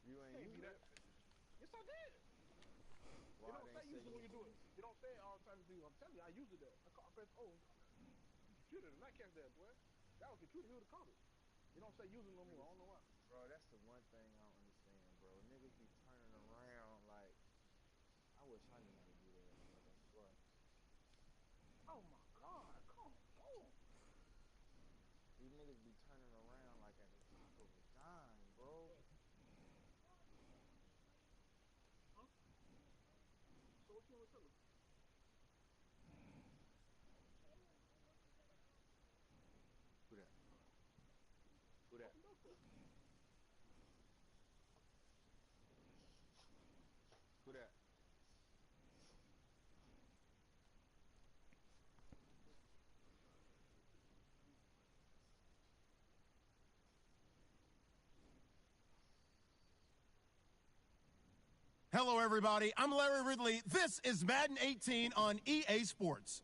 You ain't use that? Yes, I did. You Why don't they say ain't say use it when you? you do it. You don't say it all the time you do. I'm telling you, I use it there. I press O. Computer did not catch that, boy. That was computer. He would have caught it. You don't say use it no more. I don't know why. Bro, that's the one thing I don't understand, bro. Niggas be turning around like I wish I knew how to do that. Like I swear. Oh my God! Come on. These niggas be turning around like at the drop of a dime, bro. Huh? So what you want to tell us? Who that? Who that? Open door for. Who that? Hello, everybody. I'm Larry Ridley. This is Madden 18 on EA Sports.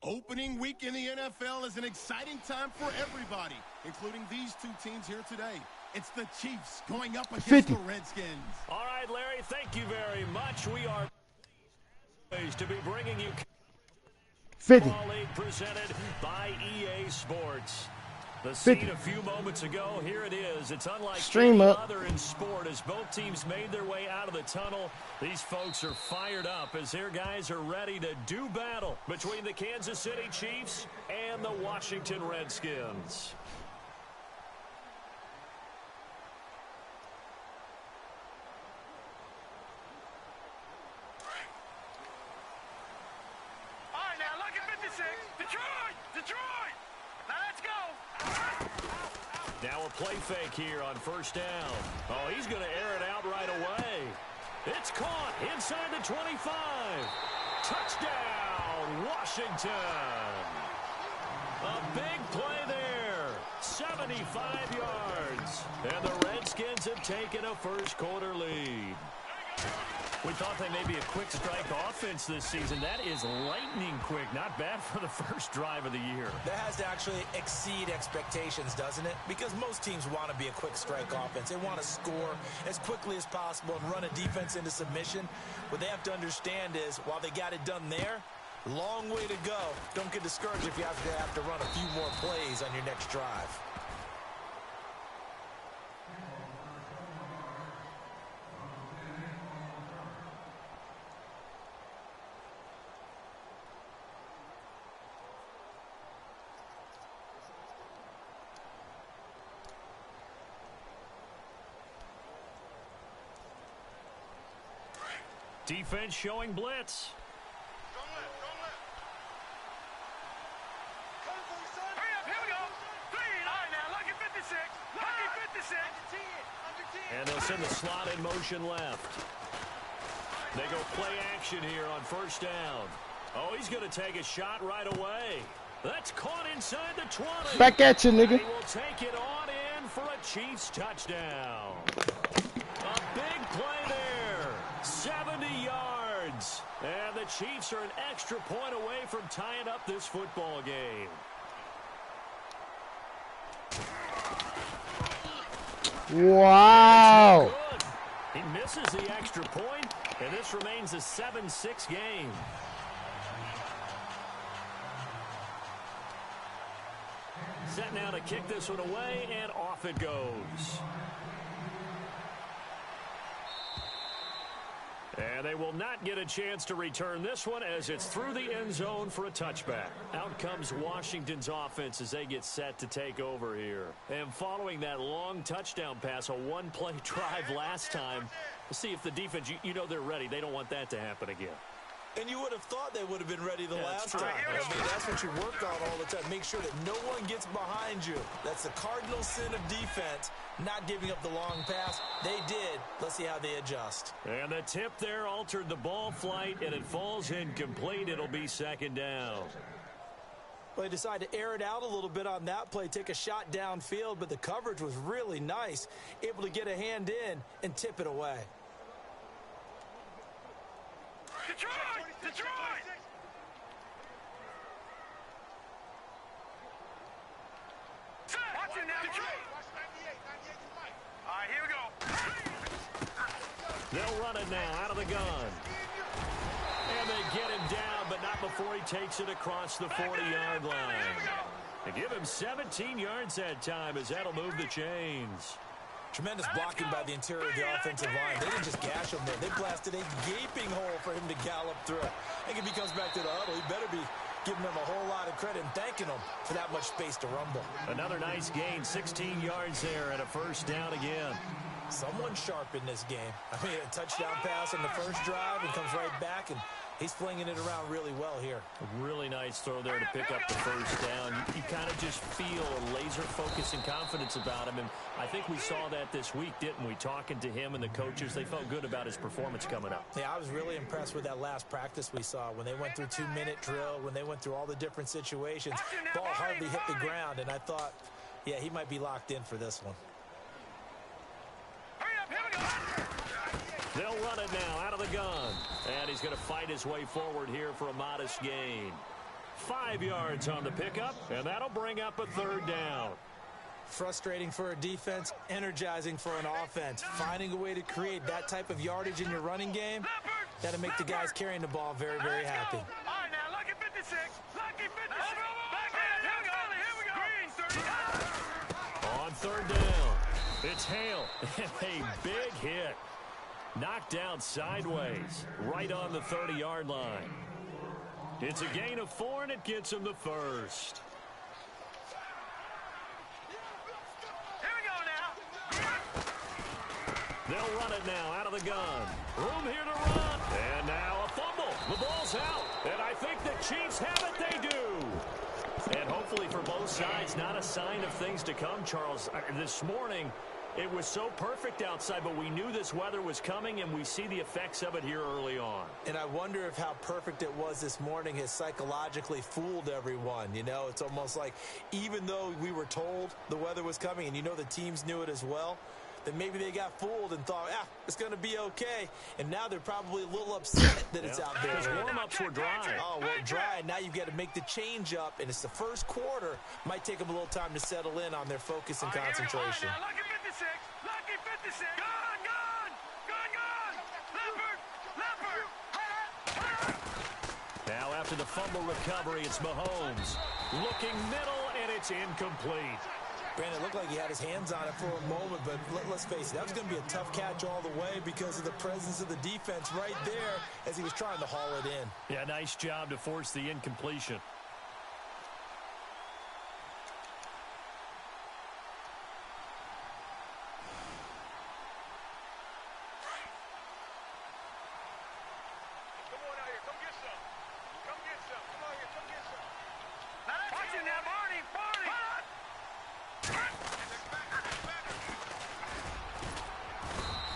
Opening week in the NFL is an exciting time for everybody, including these two teams here today. It's the Chiefs going up against the Redskins. All right, Larry, thank you very much. We are pleased to be bringing you 50. League presented by EA Sports. The scene a few moments ago, here it is. It's unlike Stream any up. other in sport as both teams made their way out of the tunnel. These folks are fired up as their guys are ready to do battle between the Kansas City Chiefs and the Washington Redskins. All right, now look at 56. Detroit! Now let's go. Now a play fake here on first down. Oh, he's going to air it out right away. It's caught inside the 25. Touchdown, Washington. A big play there. 75 yards. And the Redskins have taken a first quarter lead. We thought they may be a quick strike offense this season. That is lightning quick. Not bad for the first drive of the year. That has to actually exceed expectations, doesn't it? Because most teams want to be a quick strike offense. They want to score as quickly as possible and run a defense into submission. What they have to understand is, while they got it done there, long way to go. Don't get discouraged if you have to run a few more plays on your next drive. Defense showing blitz. Hurry up, here we go. Three. All right, now look at 56. Look at 56. And they'll send the slot in motion left. They go play action here on first down. Oh, he's going to take a shot right away. That's caught inside the 20. Back at you, nigga. He will take it on in for a Chiefs touchdown. A big play there. 70 yards. And the Chiefs are an extra point away from tying up this football game. Wow. He misses the extra point, and this remains a 7-6 game. Set now to kick this one away, and off it goes. And they will not get a chance to return this one as it's through the end zone for a touchback. Out comes Washington's offense as they get set to take over here. And following that long touchdown pass, a one-play drive last time, we'll see if the defense, you know they're ready. They don't want that to happen again. And you would have thought they would have been ready the last true. time. I mean, that's what you work on all the time. Make sure that no one gets behind you. That's the cardinal sin of defense, not giving up the long pass. They did. Let's see how they adjust. And the tip there altered the ball flight, and it falls incomplete. It'll be second down. Well, they decided to air it out a little bit on that play, take a shot downfield, but the coverage was really nice, able to get a hand in and tip it away. Detroit! Watch it, you now. Detroit. All right, here we go. They'll run it now out of the gun. And they get him down, but not before he takes it across the 40-yard line. They give him 17 yards that time as that'll move the chains. Tremendous blocking by the interior of the offensive line. They didn't just gash him there. They blasted a gaping hole for him to gallop through. I think if he comes back to the huddle, he better be giving them a whole lot of credit and thanking them for that much space to rumble. Another nice gain, 16 yards there and a first down again. Someone sharp in this game. I mean, a touchdown pass on the first drive and comes right back, and he's flinging it around really well here. A really nice throw there to pick up the first down. You kind of just feel a laser focus and confidence about him, and I think we saw that this week, didn't we? Talking to him and the coaches, they felt good about his performance coming up. Yeah, I was really impressed with that last practice we saw when they went through 2-minute drill, when they went through all the different situations. Ball hardly hit the ground, and I thought, yeah, he might be locked in for this one. They'll run it now out of the gun. And he's going to fight his way forward here for a modest gain. 5 yards on the pickup, and that'll bring up a third down. Frustrating for a defense, energizing for an offense. Finding a way to create that type of yardage in your running game, that'll make the guys carrying the ball very, very happy. All right, now, lucky 56. Lucky 56. Back in. Here we go. Green 30. On third down, it's Hale. A big hit. Knocked down sideways, right on the 30-yard line. It's a gain of 4, and it gets him the first. Here we go now. They'll run it now out of the gun. Room here to run. And now a fumble. The ball's out. And I think the Chiefs have it. They do. And hopefully for both sides, not a sign of things to come, Charles. This morning, it was so perfect outside, but we knew this weather was coming, and we see the effects of it here early on. And I wonder if how perfect it was this morning has psychologically fooled everyone. You know, it's almost like even though we were told the weather was coming, and you know the teams knew it as well, then maybe they got fooled and thought, it's going to be okay. And now they're probably a little upset that it's out there. Because warm-ups were dry. Oh, well, dry. Now you've got to make the change up, and it's the first quarter. Might take them a little time to settle in on their focus and concentration. All right, now, lucky 56. Lucky 56. Gone, gone. Gone, gone. Leopard. Now after the fumble recovery, it's Mahomes. Looking middle, and it's incomplete. Brandon, it looked like he had his hands on it for a moment, but let's face it, that was going to be a tough catch all the way because of the presence of the defense right there as he was trying to haul it in. Yeah, nice job to force the incompletion. Come on out here. Come get some. Come get some. Come on here. Come get some. Watch it now, Barney. Barney.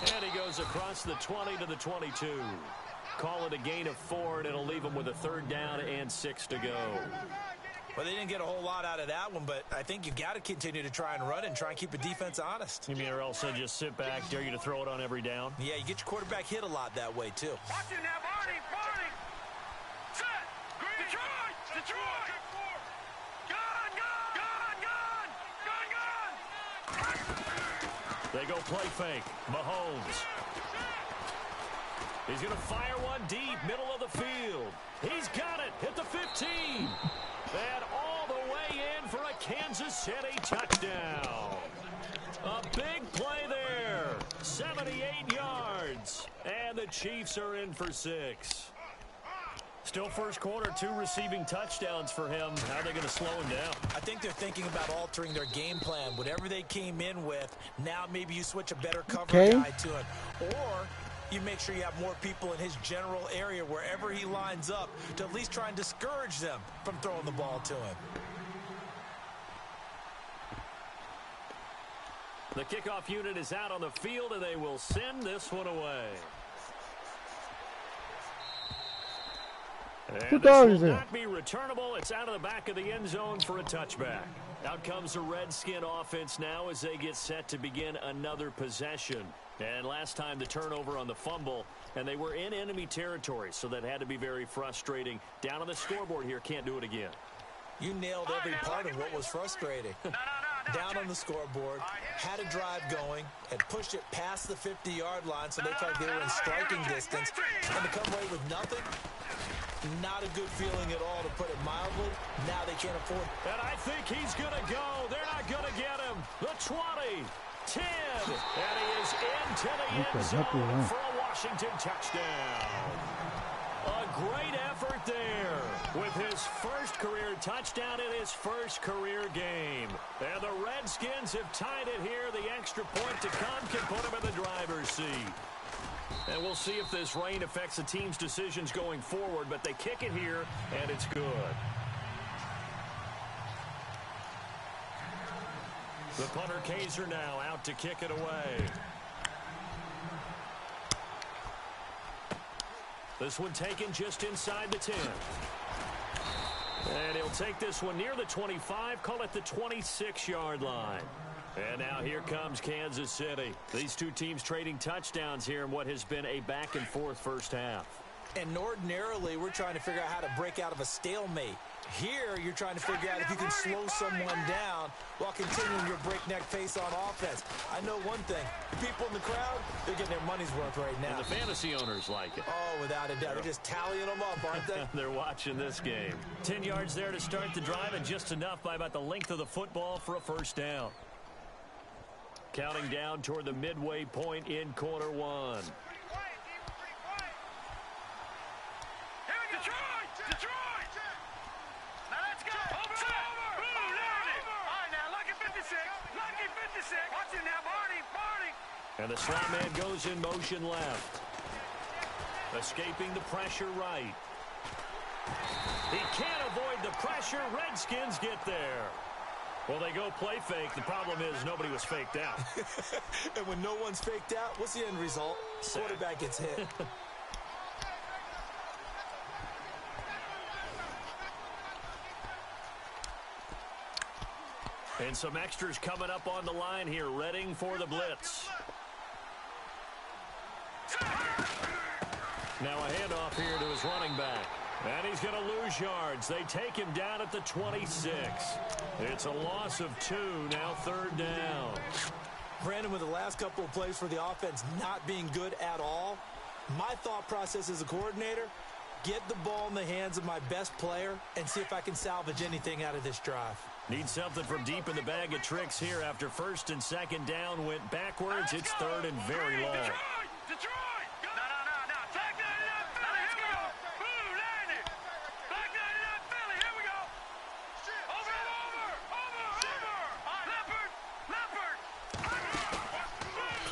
And he goes across the 20 to the 22. Call it a gain of 4, and it'll leave him with a third down and 6 to go. Well, they didn't get a whole lot out of that one, but I think you've got to continue to try and run it and try and keep the defense honest. You mean or else just sit back, dare you to throw it on every down? Yeah, you get your quarterback hit a lot that way, too. Watch it now, Barney. Barney. Set. Green. Detroit. Detroit. Gone, gone. Gone, gone. Gone, gone. They go play fake. Mahomes. He's going to fire one deep, middle of the field. He's got it. Hit the 15. And all the way in for a Kansas City touchdown. A big play there. 78 yards. And the Chiefs are in for 6. Still first quarter, 2 receiving touchdowns for him. How are they going to slow him down? I think they're thinking about altering their game plan. Whatever they came in with, now maybe you switch a better cover guy to him. Or you make sure you have more people in his general area wherever he lines up to at least try and discourage them from throwing the ball to him. The kickoff unit is out on the field, and they will send this one away. And this will not be returnable. It's out of the back of the end zone for a touchback. Out comes the Redskin offense now as they get set to begin another possession. And last time the turnover on the fumble, and they were in enemy territory, so that had to be very frustrating. Down on the scoreboard here, can't do it again. You nailed every part of what was frustrating. No. down on the scoreboard, had a drive going, and pushed it past the 50-yard line so they felt like they were in striking distance, and to come away with nothing, not a good feeling at all, to put it mildly. Now they can't afford it. And I think he's going to go. They're not going to get him. The 20, 10, and he is into the end zone for a Washington touchdown. A great effort there with his first career touchdown in his first career game. And the Redskins have tied it here. The extra point to come can put him in the driver's seat. And we'll see if this rain affects the team's decisions going forward, but they kick it here, and it's good. The punter Kaiser now out to kick it away. This one taken just inside the 10. And he'll take this one near the 25, call it the 26-yard line. And now here comes Kansas City. These two teams trading touchdowns here in what has been a back-and-forth first half. And ordinarily, we're trying to figure out how to break out of a stalemate. Here, you're trying to figure out if you can slow someone down while continuing your breakneck pace on offense. I know one thing. The people in the crowd, they're getting their money's worth right now. And the fantasy owners like it. Oh, without a doubt. They're just tallying them up, aren't they? They're watching this game. 10 yards there to start the drive, and just enough by about the length of the football for a first down. Counting down toward the midway point in quarter one. Detroit! Now let's go! Over! Ooh, learn it! All right, now, lucky 56. Lucky 56. Watch it now, Barney! And the slot man goes in motion left. Escaping the pressure right. He can't avoid the pressure. Redskins get there. Well, they go play fake. The problem is nobody was faked out. And when no one's faked out, what's the end result? Quarterback gets hit. And some extras coming up on the line here, readying for the blitz. Now a handoff here to his running back. And he's going to lose yards. They take him down at the 26. It's a loss of 2, now third down. Brandon, with the last couple of plays for the offense not being good at all, my thought process as a coordinator, get the ball in the hands of my best player and see if I can salvage anything out of this drive. Need something from deep in the bag of tricks here after first and second down went backwards. It's third and very long. Detroit! No. Back 99 Philly, here we go. Ooh, land it. Back 99 Philly, here we go. Over. Leopard.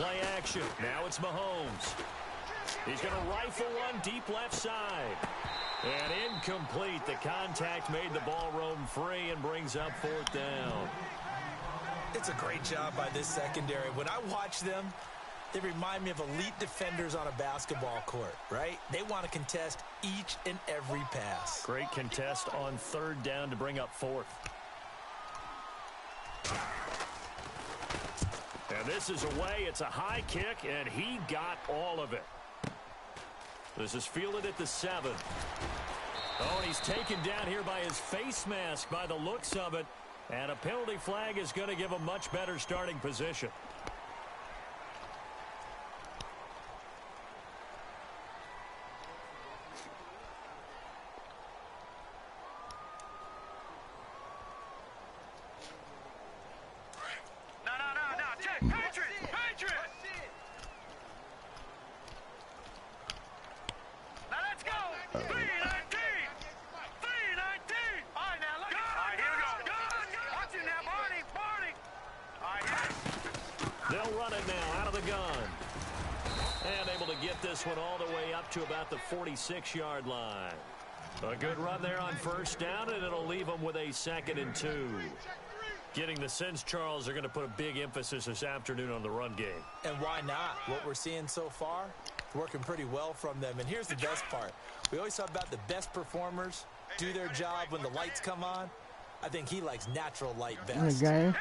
Play action. Now it's Mahomes. He's going to rifle one deep left side. And incomplete. The contact made the ball roam free and brings up fourth down. It's a great job by this secondary. When I watch them, they remind me of elite defenders on a basketball court, right? They want to contest each and every pass. Great contest on third down to bring up fourth. And this is away. It's a high kick, and he got all of it. This is fielded at the 7. Oh, and he's taken down here by his face mask by the looks of it. And a penalty flag is going to give a much better starting position. No. Patriots! Now let's go! 319! All right, now look. All right, here we go. Watch it now, Barney! All right, here. They'll run it now out of the gun. And able to get this one all the way up to about the 46-yard line. A good run there on first down, and it'll leave them with a 2nd and 2. Getting the sense, Charles, are going to put a big emphasis this afternoon on the run game. And why not? What we're seeing so far, working pretty well from them. And here's the best part. We always talk about the best performers do their job when the lights come on. I think he likes natural light best. Here we go now.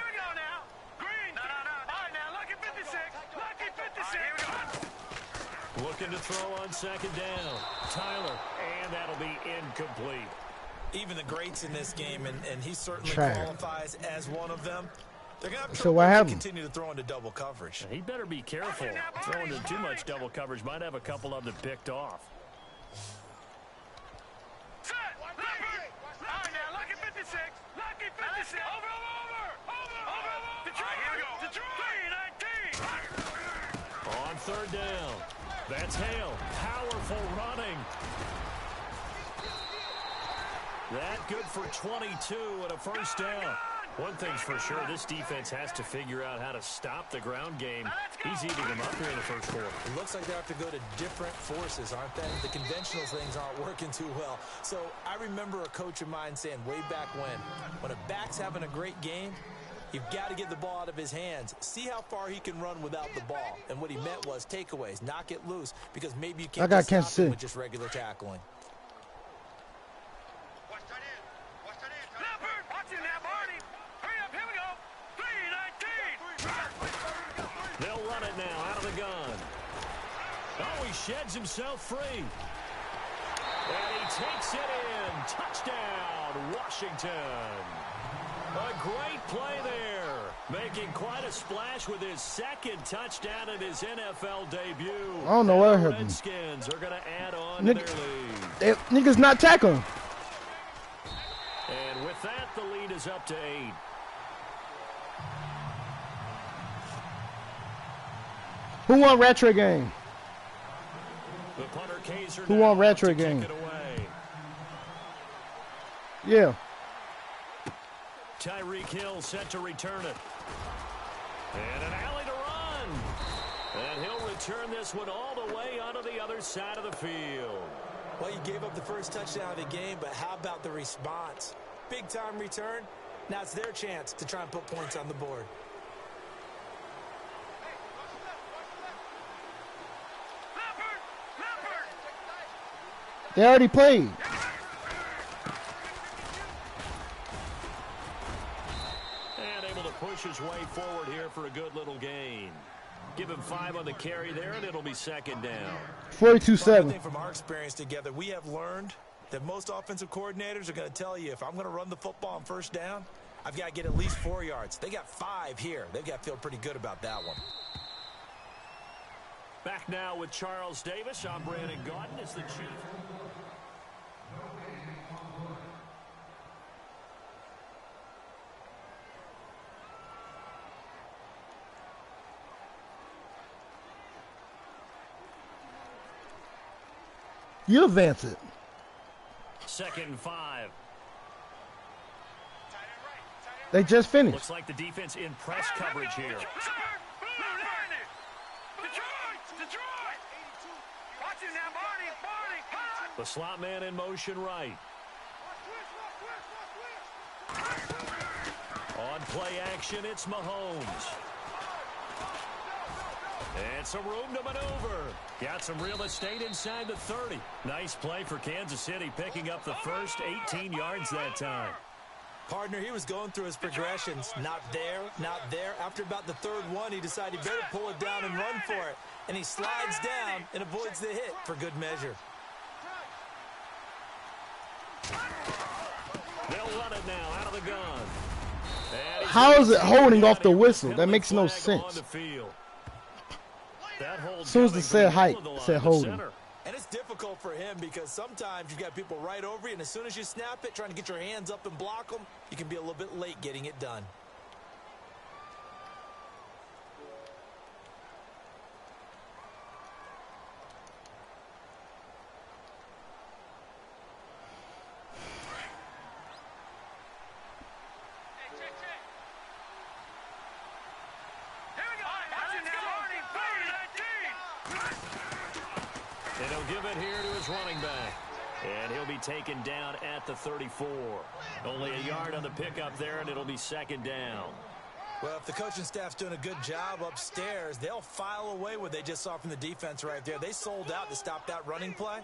Green! No. All right, now, lucky 56! Here we go! Looking to throw on second down. Tyler, and that'll be incomplete. Even the greats in this game, and he certainly qualifies as one of them, They're going to have So trouble what if they happened? continue to throw into double coverage. He better be careful. Throwing into too much double coverage might have a couple of them picked off. Set. Leopard. All right, now, lucky 56. Lucky 56. Over. Detroit. Here we go. Detroit. 319. On third down. That's Hale. Powerful running. That good for 22 and a first down. One thing's for sure, this defense has to figure out how to stop the ground game. He's eating them up here in the first quarter. It looks like they have to go to different forces, aren't they? The conventional things aren't working too well. So I remember a coach of mine saying way back when a back's having a great game, you've got to get the ball out of his hands. See how far he can run without the ball. And what he meant was takeaways, knock it loose, because maybe you can't stop him with just regular tackling. They'll run it now out of the gun. Oh, he sheds himself free. And he takes it in. Touchdown, Washington. A great play there. Making quite a splash with his second touchdown in his NFL debut. I don't know what the happened. Redskins are going to add on to their lead. Niggas not tackling. And with that, the lead is up to 8. Who won retro game? The punter Kaiser Who won now retro to kick game? it away. Yeah. Tyreek Hill set to return it. And an alley to run. And he'll return this one all the way onto the other side of the field. Well, you gave up the first touchdown of the game, but how about the response? Big-time return. Now it's their chance to try and put points on the board. They already played. And able to push his way forward here for a good little gain. Give him 5 on the carry there, and it'll be second down. 42-7. From our experience together, we have learned that most offensive coordinators are going to tell you, if I'm going to run the football on first down, I've got to get at least 4 yards. They got 5 here. They've got to feel pretty good about that one. Back now with Charles Davis. I'm Brandon Gaudin as the Chief. You advance it. Second and 5. They just finished. Looks like the defense in press coverage here. The slot man in motion right. On play action, it's Mahomes. And some room to maneuver. Got some real estate inside the 30. Nice play for Kansas City, picking up the first 18 yards that time. Partner, he was going through his progressions. Not there, not there. After about the third one, he decided he better pull it down and run for it. And he slides down and avoids the hit for good measure. They'll run it now out of the gun. How is it holding off the whistle? That makes no sense. As soon as it said height, it said holding. And it's difficult for him because sometimes you've got people right over you, and as soon as you snap it, trying to get your hands up and block them, you can be a little bit late getting it done. And he'll give it here to his running back. And he'll be taken down at the 34. Only a yard on the pickup there, and it'll be second down. Well, if the coaching staff's doing a good job upstairs, they'll file away what they just saw from the defense right there. They sold out to stop that running play.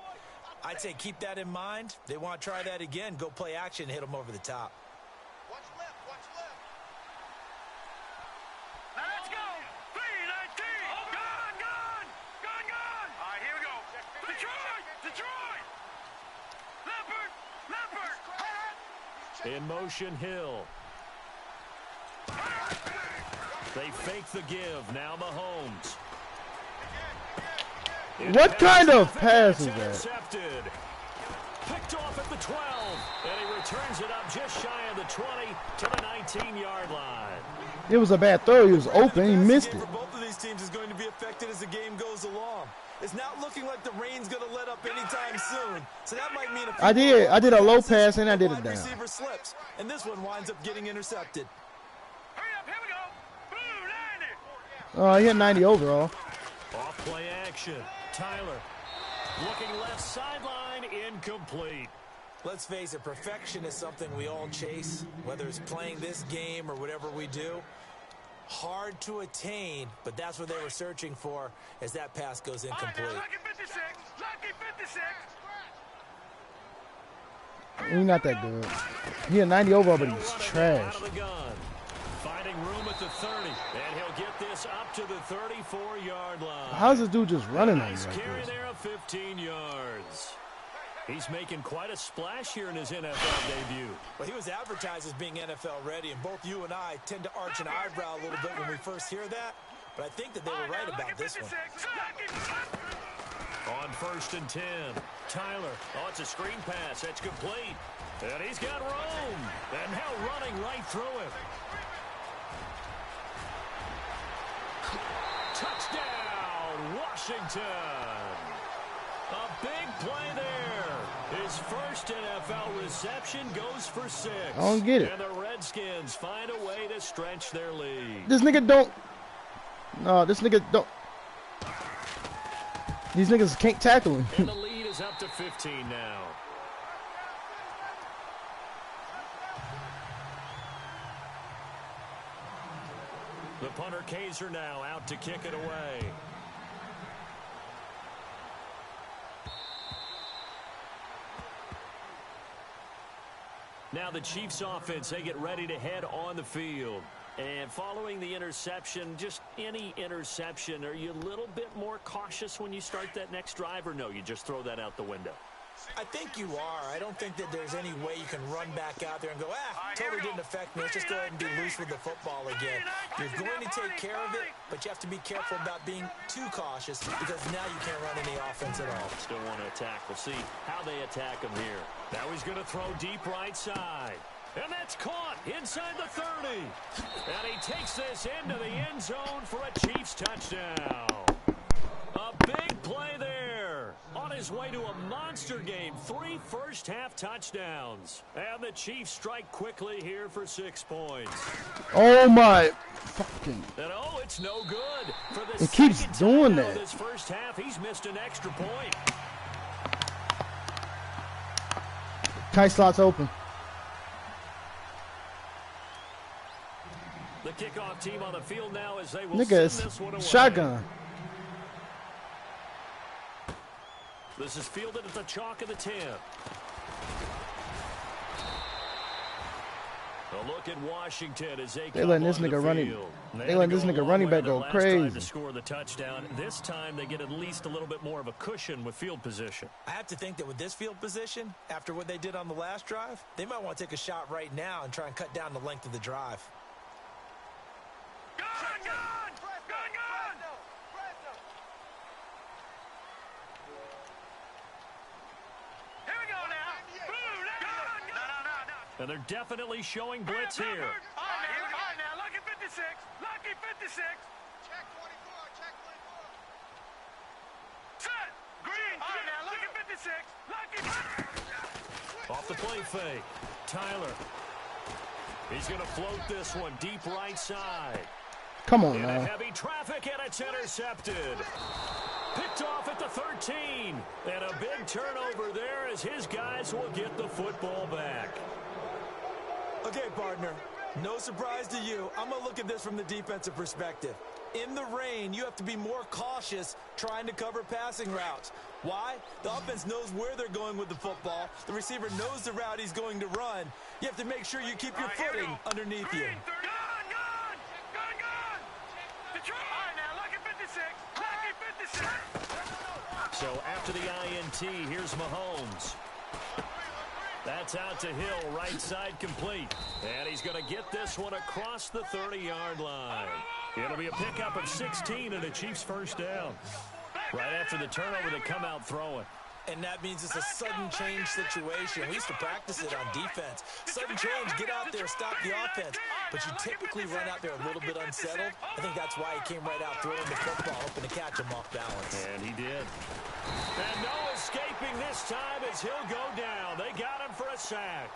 I'd say keep that in mind. They want to try that again. Go play action, hit them over the top. Watch left, watch left. Now let's go. 319. Gone. All right, here we go. Detroit. Leopard. In motion, Hill. They fake the give. Now Mahomes. What kind of pass is that? Intercepted. Picked off at the 12. And he returns it up just shy of the 20 to the 19-yard line. It was a bad throw. He was open. He missed it. For both of these teams is going to be affected as the game goes along. It's not looking like the rain's going to let up anytime soon. So that might mean I did a low pass and I did it down. Receiver slips, and this one winds up getting intercepted. Hurry up, here we go. Boo, 90. Oh, he had 90 overall. Off play action. Tyler looking left sideline, incomplete. Let's face it, perfection is something we all chase, whether it's playing this game or whatever we do. Hard to attain, but that's what they were searching for as that pass goes incomplete. Lucky 56. Lucky 56. He's not that good. He had 90 overall, but he's trash. Out of the gun. Finding room at the 30, and he'll get this up to the 34-yard line. How's this dude just running on me Nice like carry this? there of 15 yards. He's making quite a splash here in his NFL debut. Well, he was advertised as being NFL ready, and both you and I tend to arch an eyebrow a little bit when we first hear that, but I think that they were right about this one. On 1st and 10, Tyler. Oh, it's a screen pass. That's complete. And he's got room. And now running right through him. Touchdown, Washington. A big play there. His first NFL reception goes for 6. I don't get it. And the Redskins find a way to stretch their lead. This nigga don't. No, this nigga don't. These niggas can't tackle him. And the lead is up to 15 now. The punter Kaiser now out to kick it away. Now the Chiefs offense, they get ready to head on the field. And following the interception, just any interception, are you a little bit more cautious when you start that next drive, or no, you just throw that out the window? I think you are. I don't think that there's any way you can run back out there and go, totally didn't affect me. Let's just go ahead and be loose with the football again. You're going to take care of it, but you have to be careful about being too cautious because now you can't run any offense at all. Still want to attack. We'll see how they attack him here. Now he's going to throw deep right side. And that's caught inside the 30. And he takes this into the end zone for a Chiefs touchdown. A big play there. On his way to a monster game. 3 first-half touchdowns. And the Chiefs strike quickly here for 6 points. Oh my fucking. And oh, it's no good. For the It keeps second doing time that. This first half, he's missed an extra point. Tight slots open. The kickoff team on the field now as they will Nigga, send this one away. shotgun. This is fielded at the chalk of the 10. A look at Washington as they letting this nigga running. They letting this nigga running back go crazy. To score the touchdown. This time they get at least a little bit more of a cushion with field position. I have to think that with this field position, after what they did on the last drive, they might want to take a shot right now and try and cut down the length of the drive. And they're definitely showing blitz here. All right, now, lucky 56. Lucky 56. Check 24. Check 24. Set. Green. All right, now, lucky 56. Lucky. Off the play fake. Tyler. He's going to float this one deep right side. Come on, In man. heavy traffic, and it's intercepted. Picked off at the 13. And a big turnover there as his guys will get the football back. Okay, partner, no surprise to you. I'm going to look at this from the defensive perspective. In the rain, you have to be more cautious trying to cover passing routes. Why? The offense knows where they're going with the football. The receiver knows the route he's going to run. You have to make sure you keep your footing underneath you. So after the INT, here's Mahomes. That's out to Hill, right side complete. And he's going to get this one across the 30-yard line. It'll be a pickup of 16 and a Chiefs first down. Right after the turnover, they come out throwing. And that means it's a sudden change situation. We used to practice it on defense. Sudden change, get out there, stop the offense. But you typically run out there a little bit unsettled. I think that's why he came right out throwing the football, hoping to catch him off balance. And he did. And no escaping this time as he'll go down. They got him for a sack.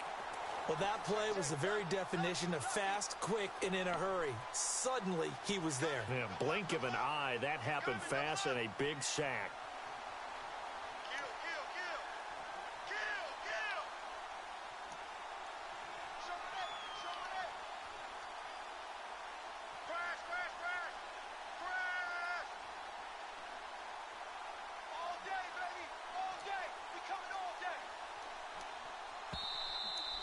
Well, that play was the very definition of fast, quick, and in a hurry. Suddenly, he was there. Yeah, blink of an eye, that happened fast and a big sack.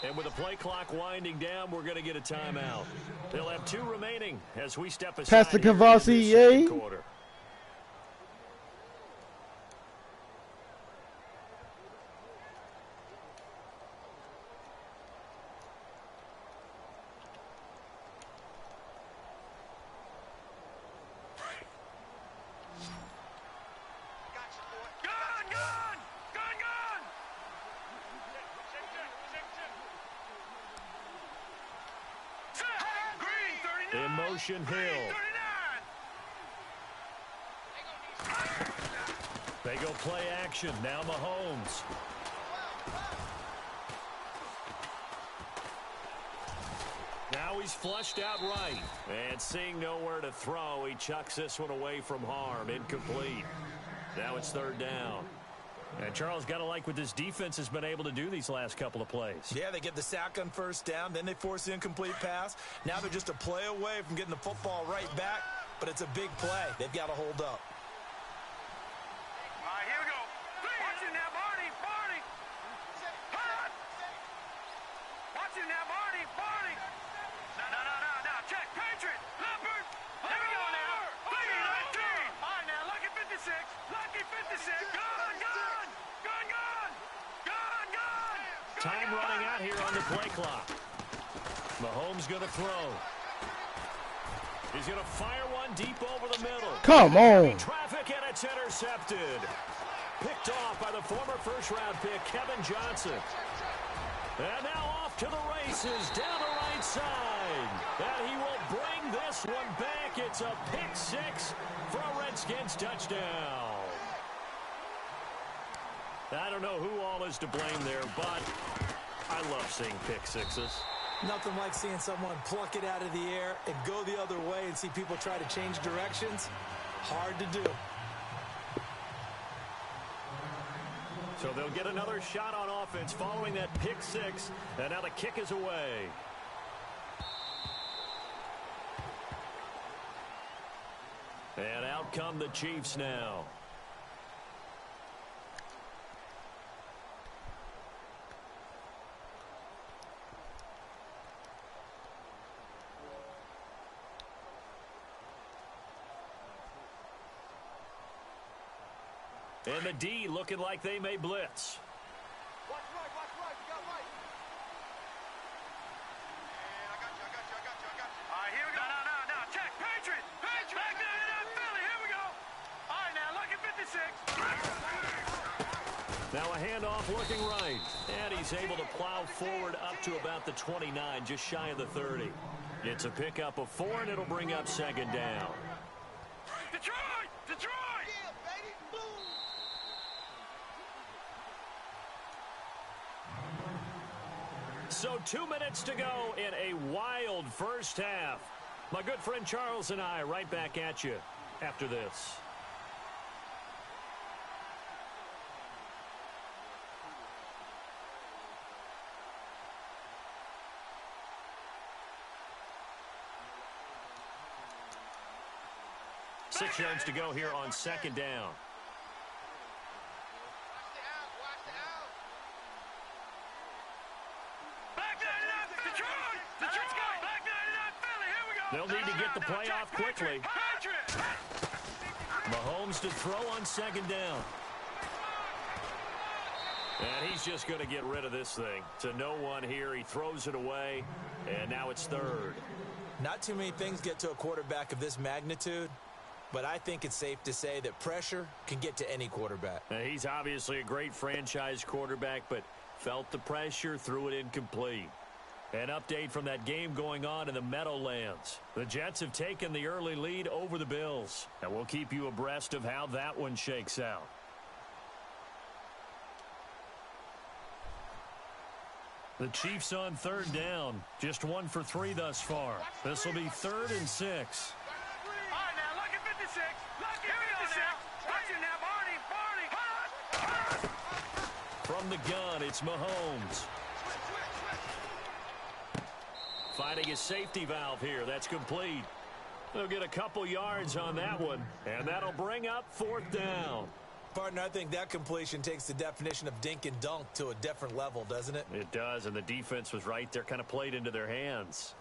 And with the play clock winding down, we're going to get a timeout. They'll have 2 remaining as we step aside. Pastor Kavasi, yay. Quarter. In motion, Hill. They go play action. Now Mahomes. Now he's flushed out right. And seeing nowhere to throw, he chucks this one away from harm. Incomplete. Now it's 3rd down. And Charles, got to like what this defense has been able to do these last couple of plays. Yeah, they get the sack on 1st down, then they force the incomplete pass. Now they're just a play away from getting the football right back, but it's a big play. They've got to hold up. All right, here we go. Watch it now, Barney. Hot. Watch it now, Barney. No. Check. Patriot. Leopard. Here we go now. 19. All right, now, lucky 56. Lucky 56. Gone. Time running out here on the play clock. Mahomes going to throw. He's going to fire one deep over the middle. Come on. Traffic, and it's intercepted. Picked off by the former first-round pick, Kevin Johnson. And now off to the races down the right side. And he will bring this one back. It's a pick 6 for a Redskins touchdown. I don't know who all is to blame there, but I love seeing pick 6s. Nothing like seeing someone pluck it out of the air and go the other way and see people try to change directions. Hard to do. So they'll get another shot on offense following that pick 6, and now the kick is away. And out come the Chiefs now. And the D looking like they may blitz. Watch right. You got right. I got you. All right, here we go. No. Check. Patriot. Back there in Philly. Here we go. All right, now, lucky 56. Now a handoff looking right. And he's able to plow forward up to about the 29, just shy of the 30. It's a pickup of 4, and it'll bring up 2nd down. Detroit! So 2 minutes to go in a wild first half. My good friend Charles and I right back at you after this. Six yards to go here on 2nd down. They'll need to get the play off quickly. Mahomes to throw on 2nd down. And he's just going to get rid of this thing. To no one here. He throws it away, and now it's 3rd. Not too many things get to a quarterback of this magnitude, but I think it's safe to say that pressure can get to any quarterback. He's obviously a great franchise quarterback, but felt the pressure, threw it incomplete. An update from that game going on in the Meadowlands. The Jets have taken the early lead over the Bills, and we'll keep you abreast of how that one shakes out. The Chiefs on third down. Just 1 for 3 thus far. This will be 3rd and 6. All right, now, lucky 56. Lucky 56. Watch it now, Barney. From the gun, it's Mahomes. Finding his safety valve here. That's complete. They'll get a couple yards on that one, and that'll bring up 4th down. Partner, I think that completion takes the definition of dink and dunk to a different level, doesn't it? It does, and the defense was right there, kind of played into their hands.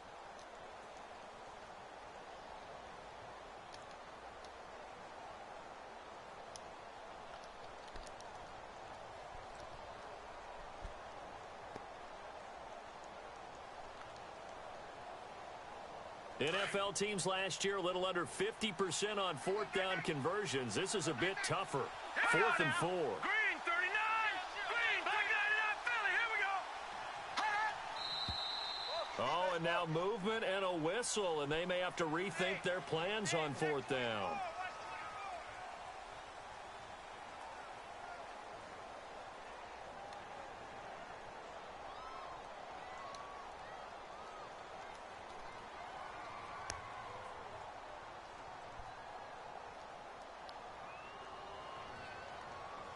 NFL teams last year a little under 50% on 4th down conversions. This is a bit tougher. 4th and 4. Green, 39. Green, 39, Philly. Here we go. Oh, and now movement and a whistle, and they may have to rethink their plans on 4th down.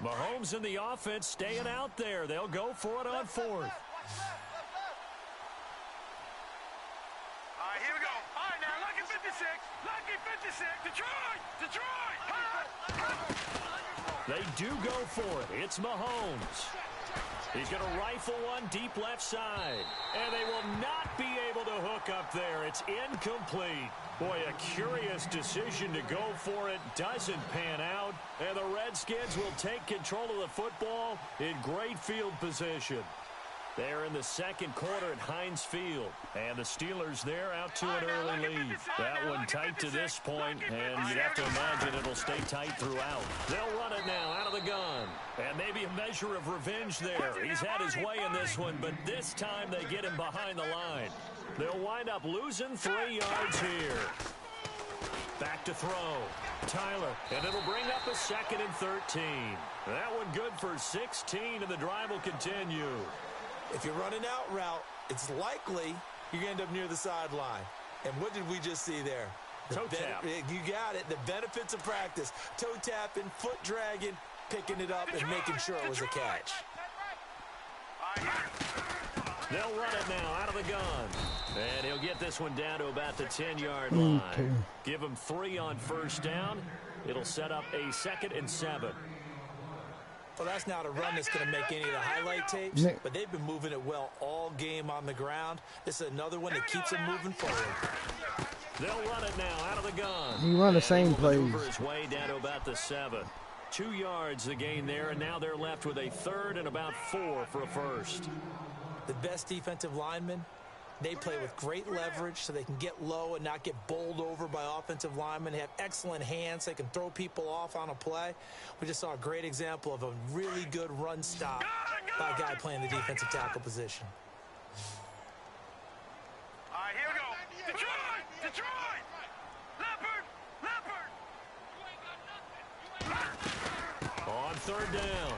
Mahomes and the offense staying out there. They'll go for it on 4th. All right, here we go. All right, now, lucky 56. Lucky 56. Detroit. They do go for it. It's Mahomes. He's going to rifle one deep left side. And they will not be able to hook up there. It's incomplete. Boy, a curious decision to go for it. Doesn't pan out. And the Redskins will take control of the football in great field position. They're in the second quarter at Heinz Field. And the Steelers there out to an early lead. That one tight to this point, and you'd have to imagine it'll stay tight throughout. They'll run it now out of the gun. And maybe a measure of revenge there. He's had his way in this one, but this time they get him behind the line. They'll wind up losing 3 yards here. Back to throw. Tyler, and it'll bring up a 2nd and 13. That one good for 16, and the drive will continue. If you're running out route, it's likely you're going to end up near the sideline. And what did we just see there? Toe tap. You got it. The benefits of practice. Toe tapping, foot dragging, picking it up, and making sure it was a catch. They'll run it now out of the gun. And he'll get this one down to about the 10-yard line. Okay. Give him 3 on 1st down. It'll set up a 2nd and 7. Well, that's not a run that's going to make any of the highlight tapes, but they've been moving it well all game on the ground. This is another one that keeps them moving forward. They'll run it now out of the gun. He run the same plays. His way down to about the 7. 2 yards the gain there, and now they're left with a 3rd and about 4 for a 1st. The best defensive linemen, they play with great leverage so they can get low and not get bowled over by offensive linemen. They have excellent hands. They can throw people off on a play. We just saw a great example of a really good run stop by a guy playing the defensive tackle position. All right, here we go. Detroit! Detroit! Leopard! On 3rd down.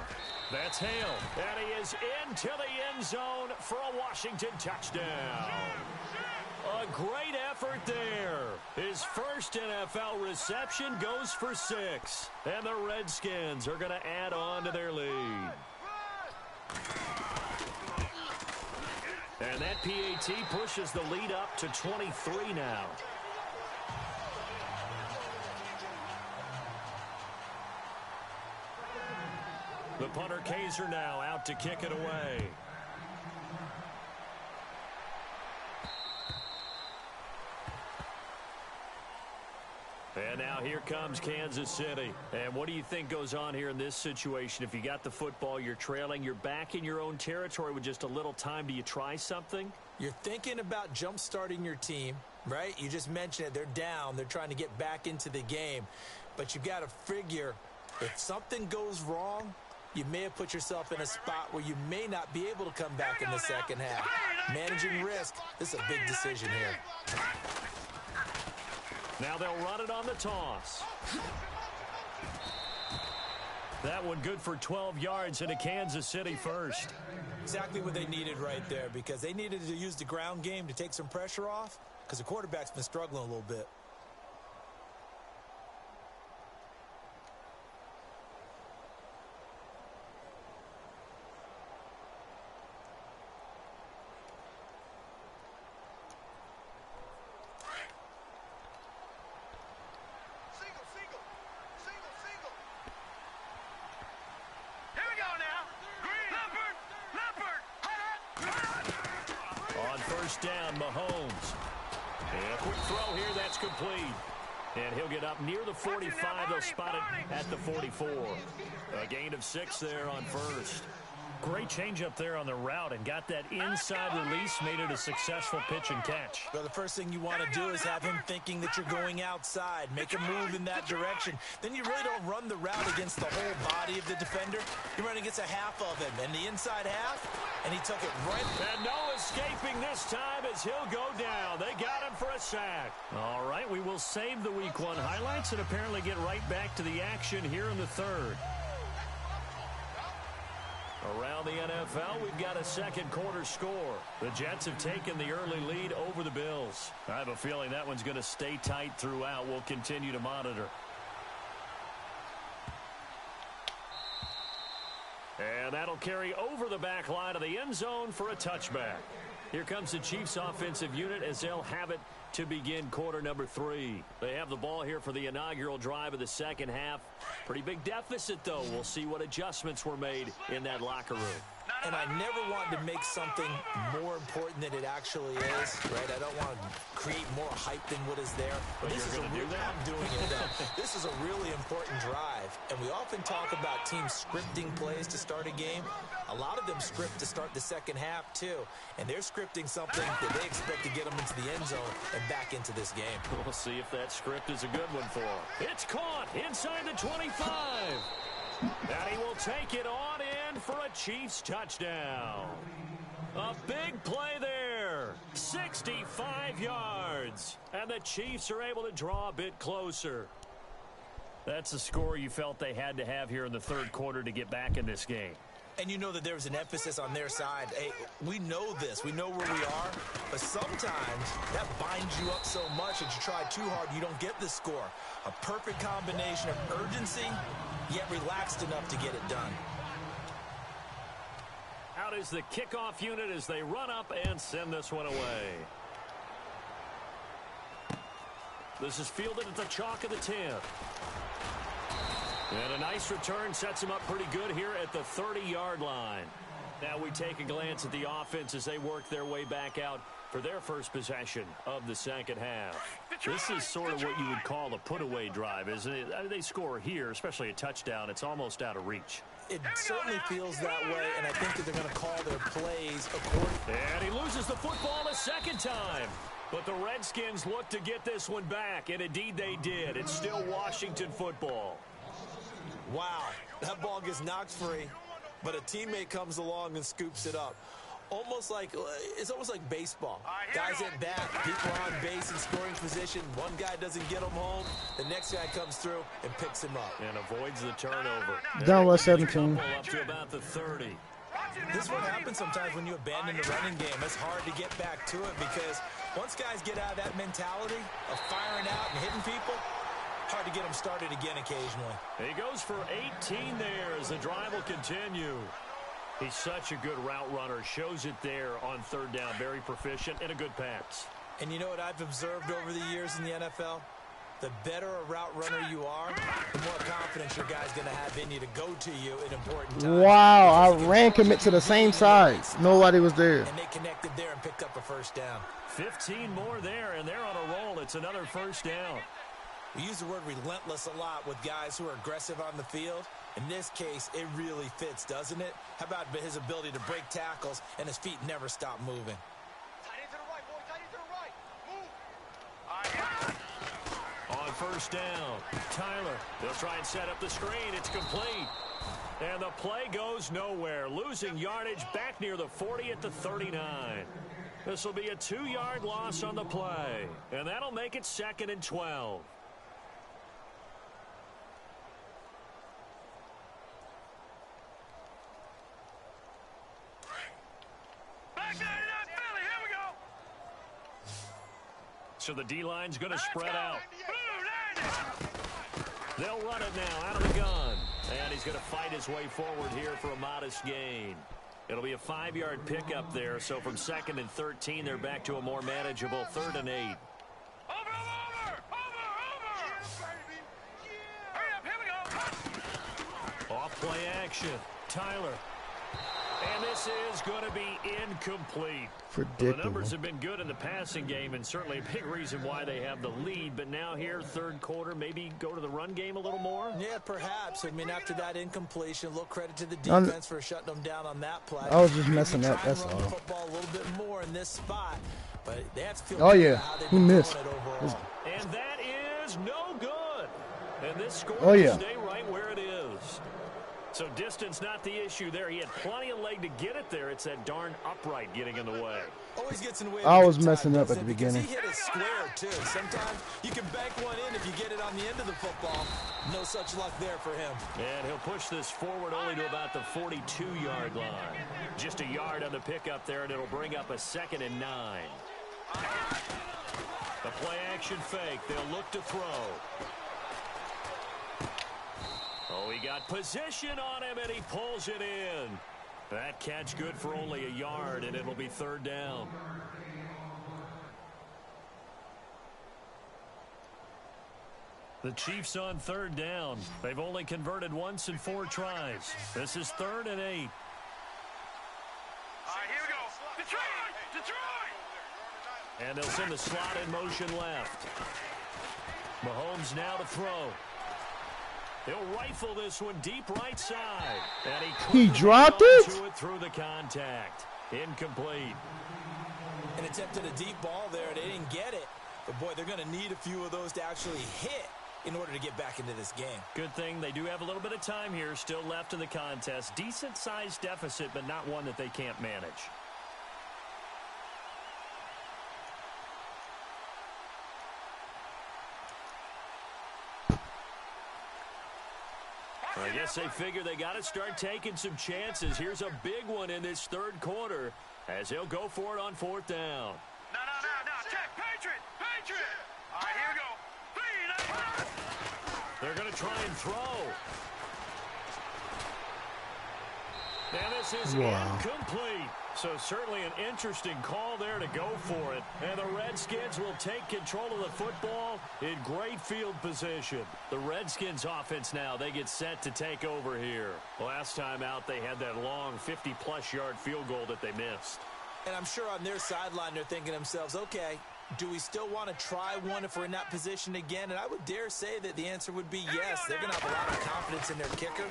That's Hale. And he is into the end zone for a Washington touchdown. A great effort there. His first NFL reception goes for 6. And the Redskins are going to add on to their lead. And that PAT pushes the lead up to 23 now. The punter Kaiser now out to kick it away. And now here comes Kansas City. And what do you think goes on here in this situation? If you got the football, you're trailing, you're back in your own territory with just a little time. Do you try something? You're thinking about jump-starting your team. Right? You just mentioned it. They're down. They're trying to get back into the game. But you got to figure if something goes wrong, you may have put yourself in a spot where you may not be able to come back in the second half. Managing risk, this is a big decision here. Now they'll run it on the toss. That one good for 12 yards into Kansas City first. Exactly what they needed right there, because they needed to use the ground game to take some pressure off, because the quarterback's been struggling a little bit. Down, Mahomes. And a quick throw here, that's complete. And he'll get up near the 45. They'll spot it at the 44. A gain of 6 there on first. Great change up there on the route and got that inside release, made it a successful pitch and catch. Well, the first thing you want to do is have him thinking that you're going outside. Make a move in that direction. Then you really don't run the route against the whole body of the defender. You run against a half of him, and the inside half, and he took it right. And no escaping this time as he'll go down. They got him for a sack. All right, we will save the Week 1 highlights and apparently get right back to the action here in the third. Around the NFL, we've got a second quarter score. The Jets have taken the early lead over the Bills. I have a feeling that one's going to stay tight throughout. We'll continue to monitor. And that'll carry over the back line of the end zone for a touchback. Here comes the Chiefs offensive unit as they'll have it to begin quarter number 3. They have the ball here for the inaugural drive of the second half. Pretty big deficit, though. We'll see what adjustments were made in that locker room. And I never want to make something more important than it actually is, right? I don't want to create more hype than what is there. But this is I'm doing it. This is a really important drive. And we often talk about teams scripting plays to start a game. A lot of them script to start the second half, too. And they're scripting something that they expect to get them into the end zone and back into this game. We'll see if that script is a good one for them. It's caught inside the 25. And he will take it on in for a Chiefs touchdown. A big play there. 65 yards. And the Chiefs are able to draw a bit closer. That's the score you felt they had to have here in the third quarter to get back in this game. And you know that there's an emphasis on their side. Hey, we know this. We know where we are. But sometimes that binds you up so much that you try too hard, you don't get the score. A perfect combination of urgency, yet relaxed enough to get it done. Out is the kickoff unit as they run up and send this one away. This is fielded at the chalk of the 10. And a nice return sets them up pretty good here at the 30-yard line. Now we take a glance at the offense as they work their way back out for their first possession of the second half. This is sort of what you would call a put-away drive, isn't it? I mean, they score here, especially a touchdown. It's almost out of reach. It certainly feels that way, and I think that they're going to call their plays accordingly. And he loses the football a second time. But the Redskins look to get this one back, and indeed they did. It's still Washington football. Wow, that ball gets knocked free, but a teammate comes along and scoops it up. It's almost like baseball. Guys at bat, people on base in scoring position. One guy doesn't get him home. The next guy comes through and picks him up. And avoids the turnover. Down by 17. Up to about the 30. This is what happens sometimes when you abandon the running game. It's hard to get back to it because once guys get out of that mentality of firing out and hitting people, hard to get them started again occasionally. He goes for 18 there as the drive will continue. He's such a good route runner. Shows it there on third down. Very proficient and a good pass. And you know what I've observed over the years in the NFL? The better a route runner you are, the more confidence your guy's going to have in you to go to you in important times. Wow, I ran commit to the same side. Nobody was there. And they connected there and picked up a first down. 15 more there, and they're on a roll. It's another first down. We use the word relentless a lot with guys who are aggressive on the field. In this case, it really fits, doesn't it? How about his ability to break tackles and his feet never stop moving? first down. Tyler, they'll try and set up the screen. It's complete. And the play goes nowhere. Losing yardage back near the 40 at the 39. This will be a 2-yard loss on the play. And that'll make it 2nd and 12. So the D-line's going to spread out. They'll run it now out of the gun. And he's going to fight his way forward here for a modest gain. It'll be a 5-yard pickup there. So from 2nd and 13, they're back to a more manageable 3rd and 8. Over! Hurry up, here we go! Off play action. Tyler. And this is going to be incomplete. Predictable. The numbers have been good in the passing game, and certainly a big reason why they have the lead. But now here, 3rd quarter, maybe go to the run game a little more? Yeah, perhaps. I mean, after that incompletion, a little credit to the defense for shutting them down on that play. I was just messing up, that's run all. the football a little bit more in this spot, but they have to feel Oh, good yeah. about how they've He been missed. doing it overall. And that is no good. And this score Oh, will yeah. stay right where it is. So distance not the issue there. He had plenty of leg to get it there. It's that darn upright getting in the way. Always gets in the way. I was of a good messing time, up at doesn't the it? Because beginning. He hit a square, too. Sometimes you can bank one in if you get it on the end of the football. No such luck there for him. And he'll push this forward only to about the 42-yard line. Just a yard on the pickup there, and it'll bring up a 2nd and 9. The play action fake. They'll look to throw. Oh, he got position on him, and he pulls it in. That catch good for only a yard, and it'll be 3rd down. The Chiefs on 3rd down. They've only converted once in 4 tries. This is 3rd and 8. All right, here we go. Detroit! And they'll send the slot in motion left. Mahomes now to throw. He'll rifle this one deep right side. And He dropped it? To it through the contact. Incomplete. And attempted a deep ball there. They didn't get it. But, boy, they're going to need a few of those to actually hit in order to get back into this game. Good thing they do have a little bit of time here still left in the contest. Decent-sized deficit, but not one that they can't manage. I guess they figure they got to start taking some chances. Here's a big one in this 3rd quarter as he'll go for it on 4th down. No. Check. Patriot. All right, here we go. 3, They're going to try and throw. And this is incomplete. So certainly an interesting call there to go for it. And the Redskins will take control of the football in great field position. The Redskins offense now, they get set to take over here. Last time out, they had that long 50-plus yard field goal that they missed. And I'm sure on their sideline they're thinking to themselves, okay, do we still want to try one if we're in that position again? And I would dare say that the answer would be yes. They're going to have a lot of confidence in their kicker.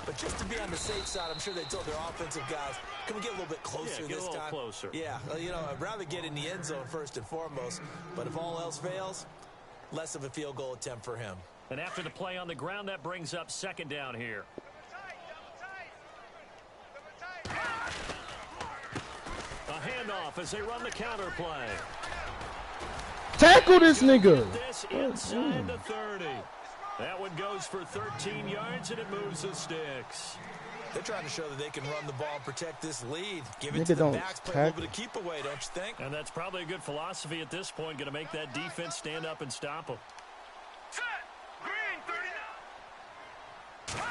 But just to be on the safe side, I'm sure they told their offensive guys, can we get a little bit closer this time? Get a little closer. Yeah, you know, I'd rather get in the end zone first and foremost. But if all else fails, less of a field goal attempt for him. And after the play on the ground, that brings up 2nd down here. A handoff as they run the counter play. Tackle this nigga. This inside the 30. That one goes for 13 yards, and it moves the sticks. They're trying to show that they can run the ball and protect this lead. Give it Nigga to the don't backs, play a little tackle. bit of keep away, don't you think? And that's probably a good philosophy at this point, going to make that defense stand up and stop them. Set. Green, 39.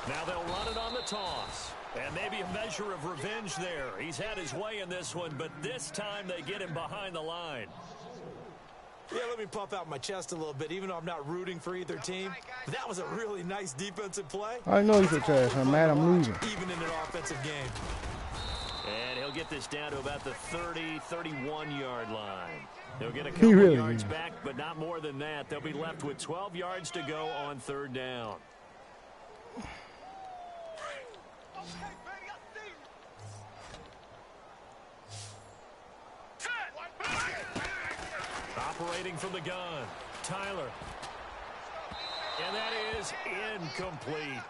Now they'll run it on the toss. And maybe a measure of revenge there. He's had his way in this one, but this time they get him behind the line. Yeah, let me puff out my chest a little bit, even though I'm not rooting for either team. That was a really nice defensive play. I know he's a trash. I'm mad I'm losing. Even in an offensive game. And he'll get this down to about the 30, 31-yard line. They'll get a couple really yards is. back, but not more than that. They'll be left with 12 yards to go on 3rd down. operating from the gun. Tyler. And that is incomplete.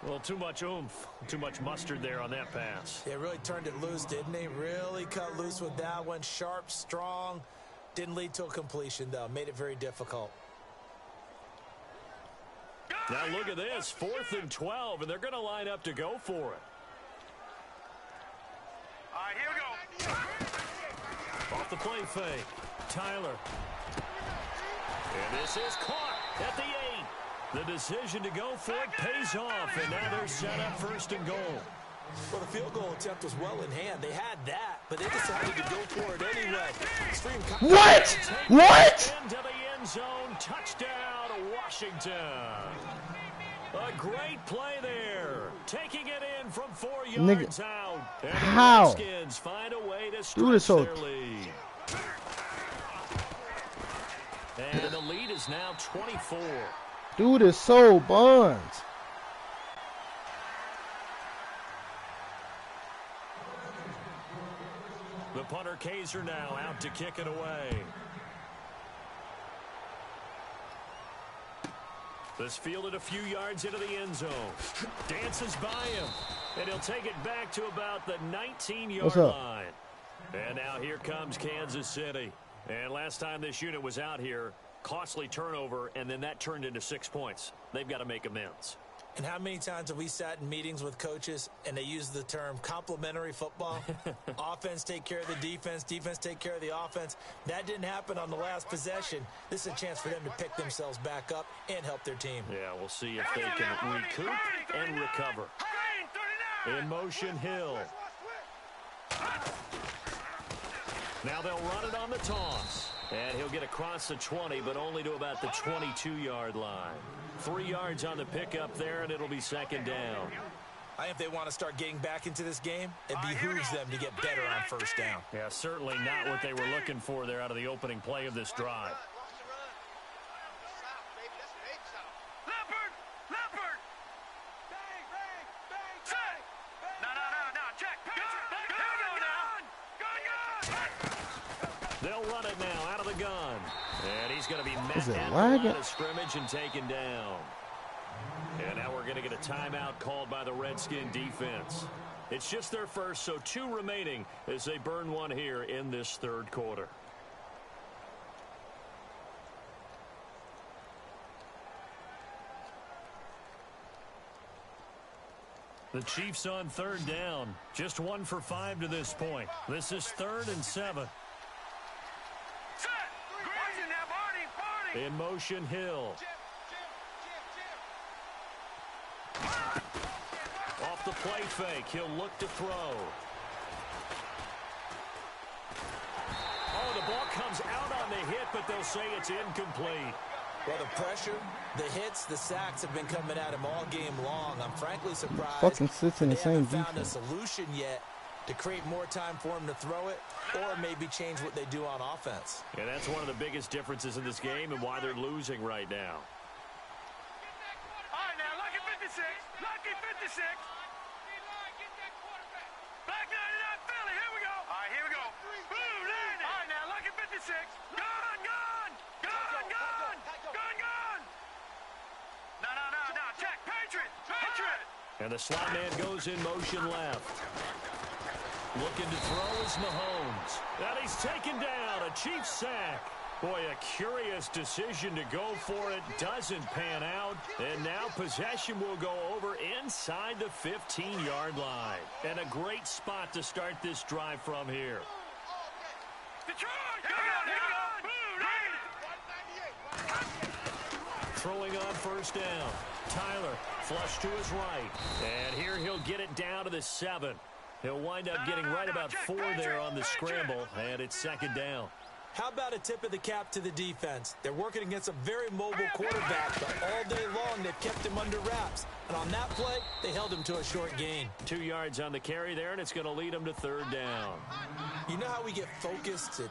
Well, too much oomph, too much mustard there on that pass. They really turned it loose, didn't they? Really cut loose with that one. Sharp, strong. Didn't lead to a completion, though. Made it very difficult. Now look at this, 4th and 12, and they're going to line up to go for it. All right, here we go. Off the play fake, Tyler. And this is caught at the 8. The decision to go for it pays off, and now they're set up 1st and goal. Well, the field goal attempt was well in hand. They had that, but they decided to go for it anyway. What? Into the end zone, touchdown, Washington. A great play there. Taking it in from 4 yards out. And how? The Redskins find a way to stretch their lead. And the lead is now 24. Dude is so buns. The punter Kaiser now out to kick it away. This fielded a few yards into the end zone. Dances by him. And he'll take it back to about the 19-yard line. And now here comes Kansas City. And last time this unit was out here, costly turnover, and then that turned into 6 points. They've got to make amends. And how many times have we sat in meetings with coaches and they use the term complementary football? Offense take care of the defense, defense take care of the offense. That didn't happen on the last possession. This is a chance for them to pick themselves back up and help their team. Yeah, we'll see if they can recoup and recover. In motion, Hill. Now they'll run it on the toss. And he'll get across the 20, but only to about the 22-yard line. 3 yards on the pickup there, and it'll be 2nd down. I think if they want to start getting back into this game, it behooves them to get better on 1st down. Yeah, certainly not what they were looking for there out of the opening play of this drive. They'll run it now out of the gun. And he's going to be met at the line of scrimmage and taken down. And now we're going to get a timeout called by the Redskin defense. It's just their first, so 2 remaining as they burn one here in this 3rd quarter. The Chiefs on 3rd down. Just 1 for 5 to this point. This is 3rd and 7. In motion, Hill. Off the play fake, he'll look to throw. Oh, the ball comes out on the hit, but they'll say it's incomplete. Well, the pressure, the hits, the sacks have been coming at him all game long. I'm frankly surprised fucking sits in the same they haven't found a defense. solution yet to create more time for him to throw it or maybe change what they do on offense. And that's one of the biggest differences in this game and why they're losing right now. All right, now, lucky 56. Lucky 56. Black 99 Philly, here we go. All right, here we go. Blue 90. All right, now, lucky 56. Gone, gone. Gone, gone. Gone, gone. No. Check. Patriot. Patriot. And the slot man goes in motion left. Looking to throw is Mahomes. And he's taken down. A Chiefs sack. Boy, a curious decision to go for it. Doesn't pan out. And now possession will go over inside the 15-yard line. And a great spot to start this drive from here. Detroit. Throwing on 1st down. Tyler, flush to his right. And here he'll get it down to the 7. He'll wind up getting right about 4 there on the scramble, and it's 2nd down. How about a tip of the cap to the defense? They're working against a very mobile quarterback, but all day long they've kept him under wraps. And on that play, they held him to a short gain. 2 yards on the carry there, and it's going to lead him to 3rd down. You know how we get focused at